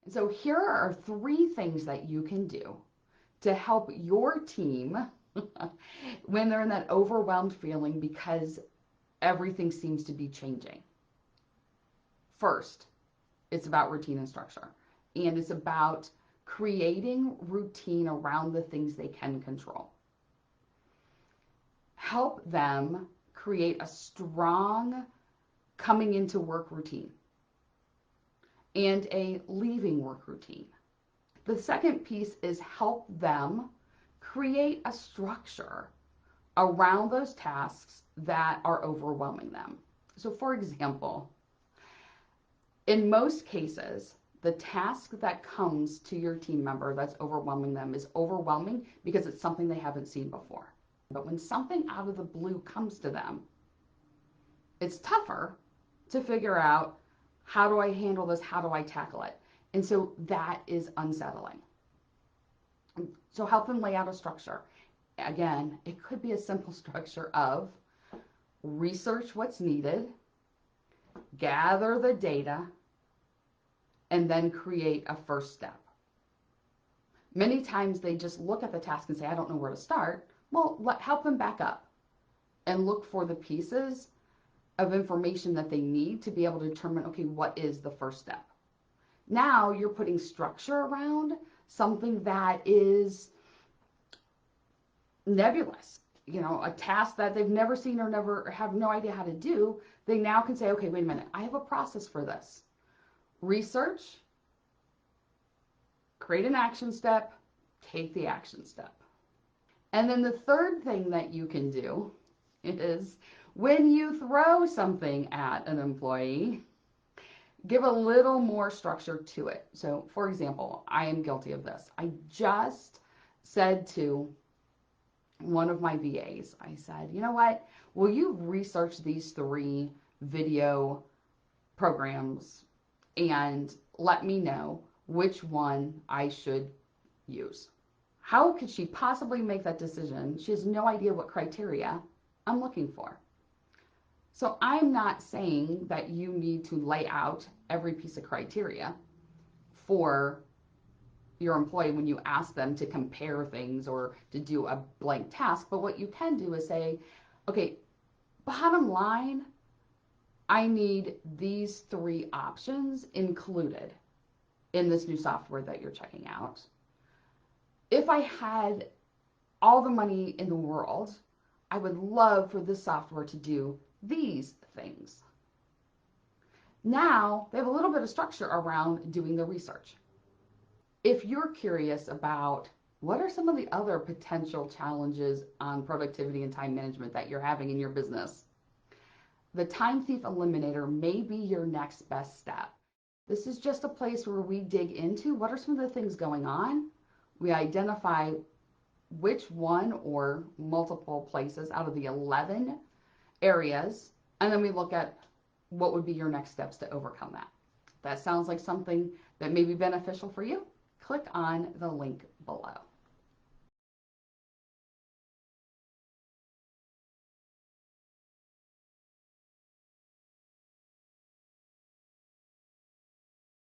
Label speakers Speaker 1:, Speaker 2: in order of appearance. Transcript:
Speaker 1: So here are 3 things that you can do to help your team when they're in that overwhelmed feeling because everything seems to be changing. First, it's about routine and structure, and it's about creating routine around the things they can control. Help them create a strong coming into work routine and a leaving work routine. The second piece is help them create a structure around those tasks that are overwhelming them. So, for example, in most cases, the task that comes to your team member that's overwhelming them is overwhelming because it's something they haven't seen before. But when something out of the blue comes to them, it's tougher to figure out, how do I handle this? How do I tackle it? And so that is unsettling. So help them lay out a structure. Again, it could be a simple structure of research what's needed, gather the data, and then create a first step. Many times they just look at the task and say, I don't know where to start. Well, help them back up and look for the pieces of information that they need to be able to determine, okay, what is the first step? Now you're putting structure around something that is nebulous, a task that they've never seen or never have no idea how to do. They now can say, okay, wait a minute, I have a process for this. Research, create an action step, take the action step. And then the third thing that you can do is when you throw something at an employee, give a little more structure to it. So, for example, I am guilty of this. I just said to one of my VAs, I said, you know what, will you research these 3 video programs and let me know which one I should use? How could she possibly make that decision? She has no idea what criteria I'm looking for. So I'm not saying that you need to lay out every piece of criteria for your employee when you ask them to compare things or to do a blank task. But what you can do is say, okay, bottom line, I need these 3 options included in this new software that you're checking out. If I had all the money in the world, I would love for this software to do these things. Now they have a little bit of structure around doing the research. If you're curious about what are some of the other potential challenges on productivity and time management that you're having in your business, the Time Thief Eliminator may be your next best step. This is just a place where we dig into what are some of the things going on. We identify which one or multiple places out of the 11 areas, and then we look at what would be your next steps to overcome that. If that sounds like something that may be beneficial for you, click on the link below.